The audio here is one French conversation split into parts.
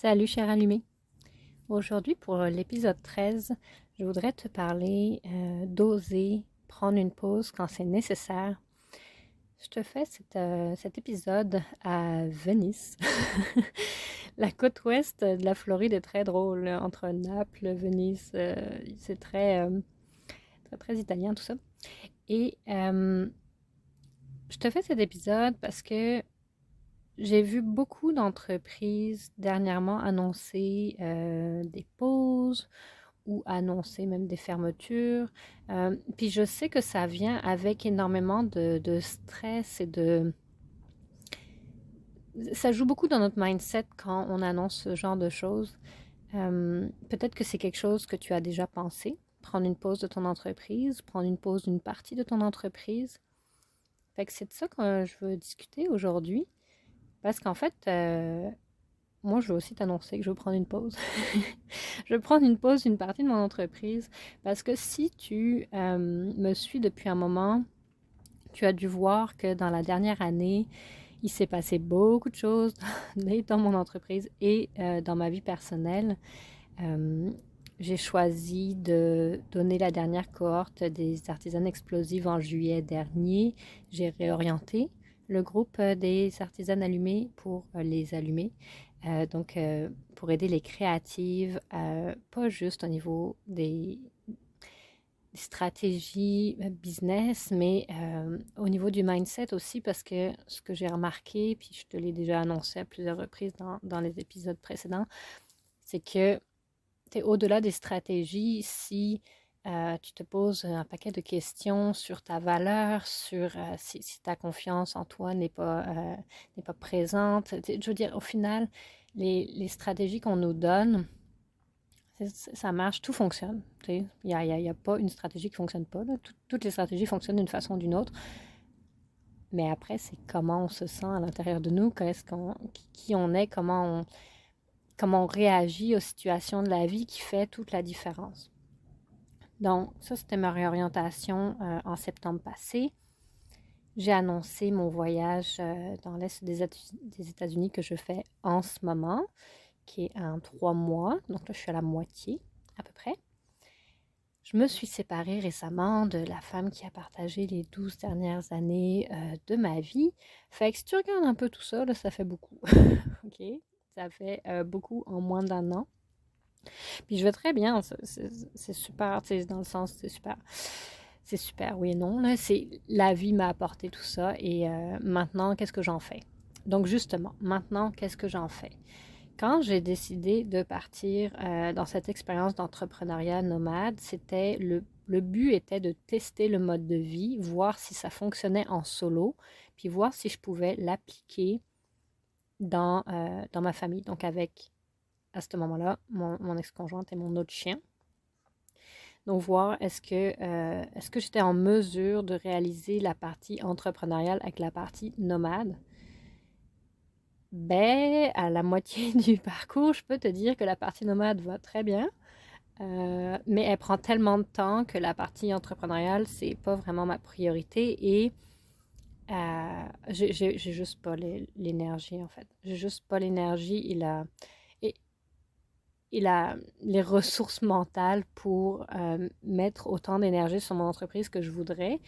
Salut cher allumé. Aujourd'hui pour l'épisode 13, je voudrais te parler d'oser prendre une pause quand c'est nécessaire. Je te fais cet épisode à Venise. La côte ouest de la Floride est très drôle, entre Naples, Venise, c'est très italien tout ça. Et je te fais cet épisode parce que j'ai vu beaucoup d'entreprises dernièrement annoncer des pauses ou annoncer même des fermetures. Puis je sais que ça vient avec énormément de stress et de... Ça joue beaucoup dans notre mindset quand on annonce ce genre de choses. Peut-être que c'est quelque chose que tu as déjà pensé, prendre une pause de ton entreprise, prendre une pause d'une partie de ton entreprise. Fait que c'est de ça que je veux discuter aujourd'hui. Parce qu'en fait, moi, je veux aussi t'annoncer que je veux prendre une pause. Je veux prendre une pause d'une partie de mon entreprise parce que si tu me suis depuis un moment, tu as dû voir que dans la dernière année, il s'est passé beaucoup de choses dans mon entreprise et dans ma vie personnelle. Euh, j'ai choisi de donner la dernière cohorte des artisanes explosives en juillet dernier. J'ai réorienté le groupe des artisanes allumées pour les allumer. Pour aider les créatives, pas juste au niveau des stratégies business, mais au niveau du mindset aussi, parce que ce que j'ai remarqué, puis je te l'ai déjà annoncé à plusieurs reprises dans les épisodes précédents, c'est que tu es au-delà des stratégies si tu te poses un paquet de questions sur ta valeur, sur si ta confiance en toi n'est pas présente. Je veux dire, au final, les stratégies qu'on nous donne, ça marche, tout fonctionne. Il n'y a pas une stratégie qui ne fonctionne pas. Toutes les stratégies fonctionnent d'une façon ou d'une autre. Mais après, c'est comment on se sent à l'intérieur de nous, qui on est, comment on réagit aux situations de la vie qui fait toute la différence. Donc, ça, c'était ma réorientation en septembre passé. J'ai annoncé mon voyage dans l'Est des États-Unis que je fais en ce moment, qui est en 3 mois. Donc là, je suis à la moitié, à peu près. Je me suis séparée récemment de la femme qui a partagé les 12 dernières années de ma vie. Fait que si tu regardes un peu tout ça, là, ça fait beaucoup. OK? Ça fait beaucoup en moins d'un an. Puis je vais très bien, c'est super, tu sais, dans le sens, c'est super, oui et non, là, la vie m'a apporté tout ça et maintenant, qu'est-ce que j'en fais? Donc justement, maintenant, qu'est-ce que j'en fais? Quand j'ai décidé de partir dans cette expérience d'entrepreneuriat nomade, le but était de tester le mode de vie, voir si ça fonctionnait en solo, puis voir si je pouvais l'appliquer dans ma famille, donc avec à ce moment-là, mon ex-conjointe et mon autre chien. Donc, voir est-ce que j'étais en mesure de réaliser la partie entrepreneuriale avec la partie nomade. Ben, à la moitié du parcours, je peux te dire que la partie nomade va très bien, mais elle prend tellement de temps que la partie entrepreneuriale, c'est pas vraiment ma priorité et j'ai juste pas l'énergie en fait. J'ai juste pas l'énergie et les ressources mentales pour mettre autant d'énergie sur mon entreprise que je voudrais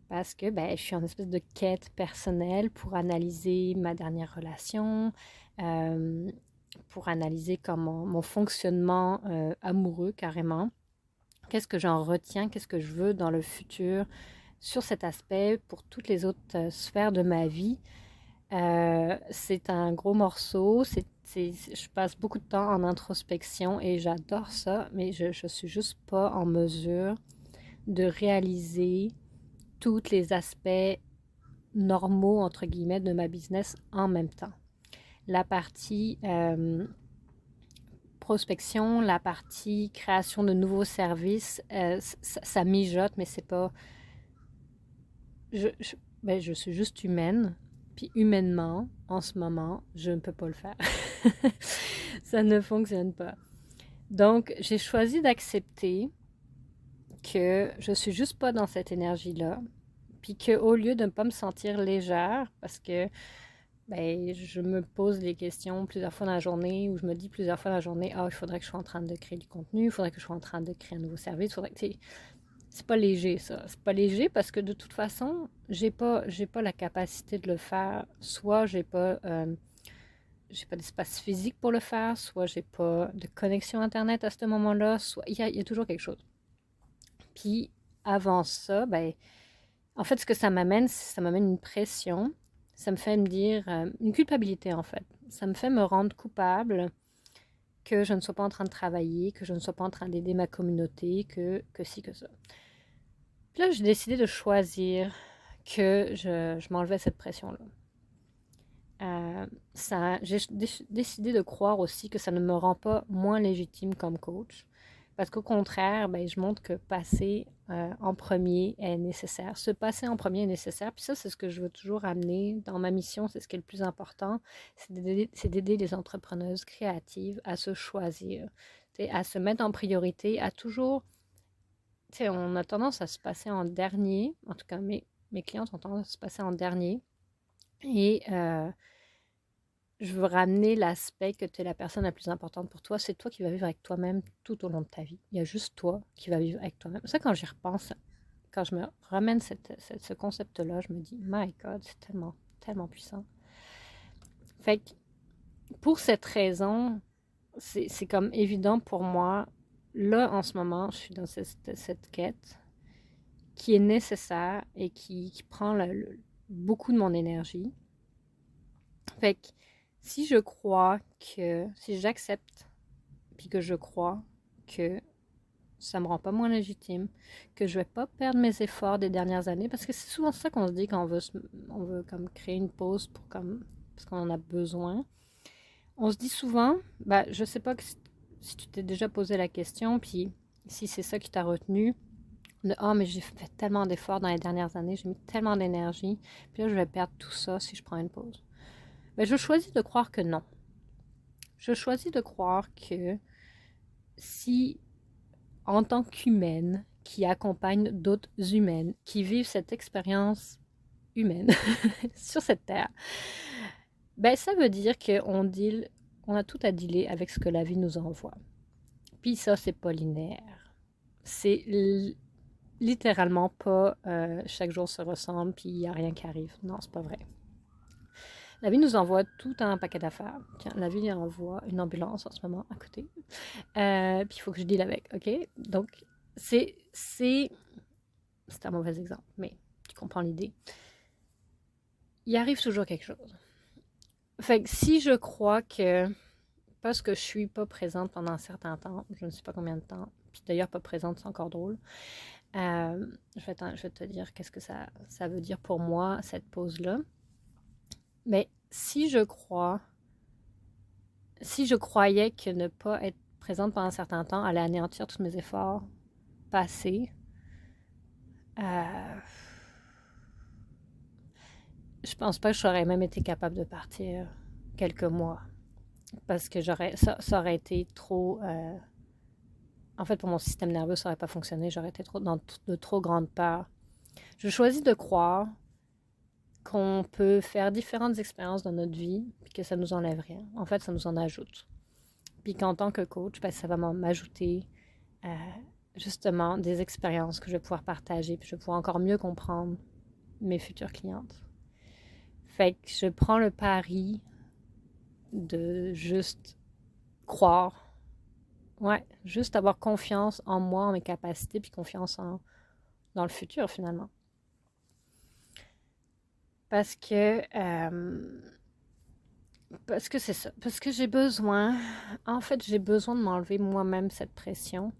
parce que ben, je suis en espèce de quête personnelle pour analyser ma dernière relation, euh, pour analyser comment mon fonctionnement amoureux carrément. Qu'est-ce que j'en retiens, qu'est-ce que je veux dans le futur sur cet aspect pour toutes les autres sphères de ma vie. C'est un gros morceau. Je passe beaucoup de temps en introspection et j'adore ça, mais je ne suis juste pas en mesure de réaliser tous les aspects normaux, entre guillemets, de ma business en même temps. La partie prospection, la partie création de nouveaux services, ça mijote, mais c'est pas... je suis juste humaine. Puis humainement, en ce moment, je ne peux pas le faire. Ça ne fonctionne pas. Donc, j'ai choisi d'accepter que je suis juste pas dans cette énergie-là. Puis qu'au lieu de ne pas me sentir légère, parce que ben, je me pose les questions plusieurs fois dans la journée ou je me dis plusieurs fois dans la journée, ah, il faudrait que je sois en train de créer du contenu, il faudrait que je sois en train de créer un nouveau service, il faudrait que, tu sais, c'est pas léger ça. C'est pas léger parce que de toute façon, j'ai pas la capacité de le faire. Soit j'ai pas d'espace physique pour le faire, soit j'ai pas de connexion Internet à ce moment-là, soit il y a toujours quelque chose. Puis avant ça, ben, en fait, ce que ça m'amène, ça m'amène une pression. Ça me fait me dire une culpabilité en fait. Ça me fait me rendre coupable que je ne sois pas en train de travailler, que je ne sois pas en train d'aider ma communauté, que ci, que ça. Puis là, j'ai décidé de choisir que je m'enlevais cette pression-là. J'ai décidé de croire aussi que ça ne me rend pas moins légitime comme coach. Parce qu'au contraire, ben, je montre que passer en premier est nécessaire. Se passer en premier est nécessaire. Puis ça, c'est ce que je veux toujours amener dans ma mission. C'est ce qui est le plus important. C'est d'aider les entrepreneuses créatives à se choisir, à se mettre en priorité, à toujours... On a tendance à se passer en dernier. En tout cas, mes clientes ont tendance à se passer en dernier. Et je veux ramener l'aspect que tu es la personne la plus importante pour toi. C'est toi qui vas vivre avec toi-même tout au long de ta vie. Il y a juste toi qui vas vivre avec toi-même. Ça, quand j'y repense, quand je me ramène ce concept-là, je me dis, my God, c'est tellement, tellement puissant. Fait que pour cette raison, c'est comme évident pour moi. Là, en ce moment, je suis dans cette quête qui est nécessaire et qui prend beaucoup de mon énergie. Fait que si je crois que, si j'accepte, puis que je crois que ça me rend pas moins légitime, que je vais pas perdre mes efforts des dernières années, parce que c'est souvent ça qu'on se dit quand on veut comme créer une pause parce qu'on en a besoin. On se dit souvent, bah, je sais pas si tu t'es déjà posé la question, puis si c'est ça qui t'a retenu, de ah, mais j'ai fait tellement d'efforts dans les dernières années, j'ai mis tellement d'énergie, puis là je vais perdre tout ça si je prends une pause. Mais je choisis de croire que non. Je choisis de croire que si, en tant qu'humaine, qui accompagne d'autres humaines, qui vivent cette expérience humaine sur cette terre, ben ça veut dire on a tout à dealer avec ce que la vie nous envoie. Puis ça, c'est pas linéaire. C'est littéralement pas chaque jour se ressemble puis il n'y a rien qui arrive. Non, c'est pas vrai. La vie nous envoie tout un paquet d'affaires. Tiens, la vie envoie une ambulance en ce moment à côté. Puis il faut que je deal avec, OK? Donc, c'est un mauvais exemple, mais tu comprends l'idée. Il arrive toujours quelque chose. Fait que si je crois que, parce que je suis pas présente pendant un certain temps, je ne sais pas combien de temps, puis d'ailleurs pas présente, c'est encore drôle, je vais te dire qu'est-ce que ça veut dire pour moi, cette pause-là. Mais si je croyais que ne pas être présente pendant un certain temps allait anéantir tous mes efforts passés, je pense pas que j'aurais même été capable de partir quelques mois. Parce que ça aurait été trop... en fait, pour mon système nerveux, ça n'aurait pas fonctionné. J'aurais été dans de trop grandes peurs. Je choisis de croire qu'on peut faire différentes expériences dans notre vie, puis que ça nous enlève rien. En fait, ça nous en ajoute. Puis qu'en tant que coach, ben, ça va m'ajouter justement des expériences que je vais pouvoir partager, puis je vais pouvoir encore mieux comprendre mes futures clientes. Fait que je prends le pari de juste croire. Ouais, juste avoir confiance en moi, en mes capacités, puis confiance dans le futur finalement. Parce que c'est ça. Parce que j'ai besoin de m'enlever moi-même cette pression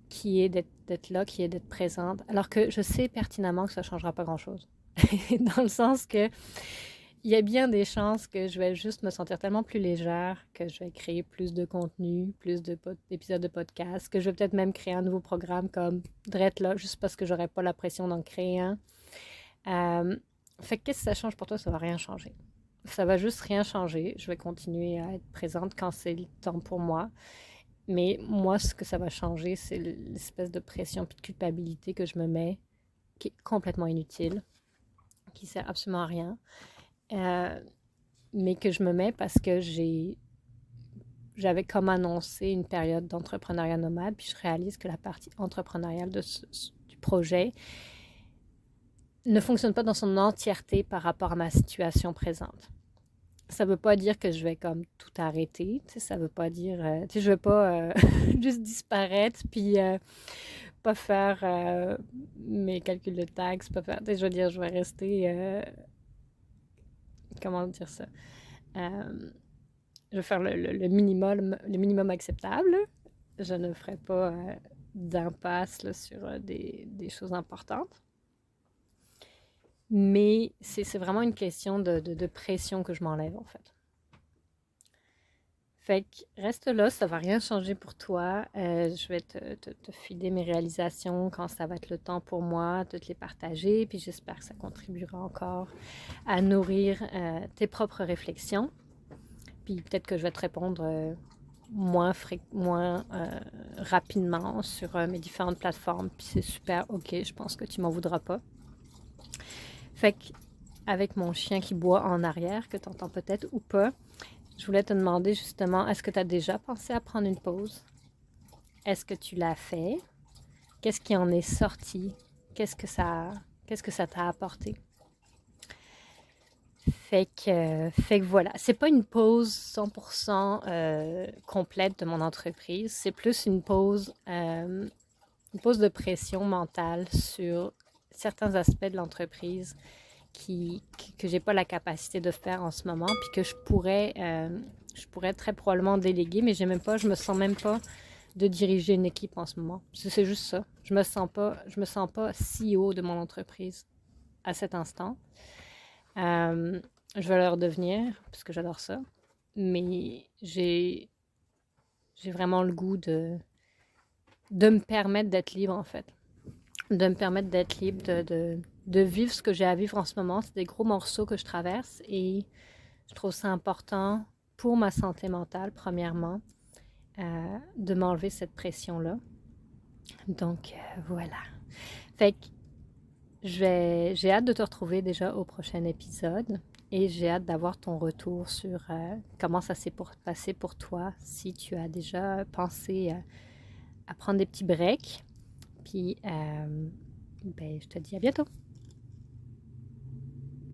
qui est d'être là, qui est d'être présente, alors que je sais pertinemment que ça ne changera pas grand-chose. Dans le sens que il y a bien des chances que je vais juste me sentir tellement plus légère, que je vais créer plus de contenu, plus d'épisodes de podcast, que je vais peut-être même créer un nouveau programme comme Drette là, juste parce que j'aurais pas la pression d'en créer un. Fait que qu'est-ce que ça change pour toi? Ça va rien changer. Ça va juste rien changer. Je vais continuer à être présente quand c'est le temps pour moi. Mais moi, ce que ça va changer, c'est l'espèce de pression puis de culpabilité que je me mets, qui est complètement inutile, qui sert absolument à rien. mais que je me mets parce que j'avais comme annoncé une période d'entrepreneuriat nomade, puis je réalise que la partie entrepreneuriale du projet ne fonctionne pas dans son entièreté par rapport à ma situation présente. Ça veut pas dire que je vais comme tout arrêter, tu sais, ça veut pas dire, tu sais, je vais pas juste disparaître, puis pas faire mes calculs de taxes, pas faire, tu sais, je veux dire, je vais rester, comment dire ça, je vais faire le minimum acceptable. Je ne ferai pas d'impasse là, sur des choses importantes. Mais c'est vraiment une question de pression que je m'enlève, en fait. Fait que reste là, ça va rien changer pour toi. Je vais te filer mes réalisations quand ça va être le temps pour moi de te les partager. Puis j'espère que ça contribuera encore à nourrir tes propres réflexions. Puis peut-être que je vais te répondre moins rapidement sur mes différentes plateformes. Puis c'est super, ok, je pense que tu m'en voudras pas. Fait que avec mon chien qui boit en arrière, que tu entends peut-être ou pas, je voulais te demander justement, est-ce que tu as déjà pensé à prendre une pause? Est-ce que tu l'as fait? Qu'est-ce qui en est sorti? Qu'est-ce que ça t'a apporté? Fait que voilà, c'est pas une pause 100% complète de mon entreprise, c'est plus une pause de pression mentale sur certains aspects de l'entreprise que j'ai pas la capacité de faire en ce moment, puis que je pourrais très probablement déléguer, mais je me sens même pas de diriger une équipe en ce moment. C'est juste ça. Je me sens pas CEO de mon entreprise à cet instant. Je vais leur devenir, parce que j'adore ça, mais j'ai vraiment le goût de me permettre d'être libre, en fait. De me permettre d'être libre, de vivre ce que j'ai à vivre en ce moment. C'est des gros morceaux que je traverse et je trouve ça important pour ma santé mentale, premièrement, de m'enlever cette pression-là. Donc, voilà. Fait que j'ai hâte de te retrouver déjà au prochain épisode et j'ai hâte d'avoir ton retour sur comment ça s'est passé pour toi, si tu as déjà pensé à prendre des petits breaks. Puis, ben, je te dis à bientôt.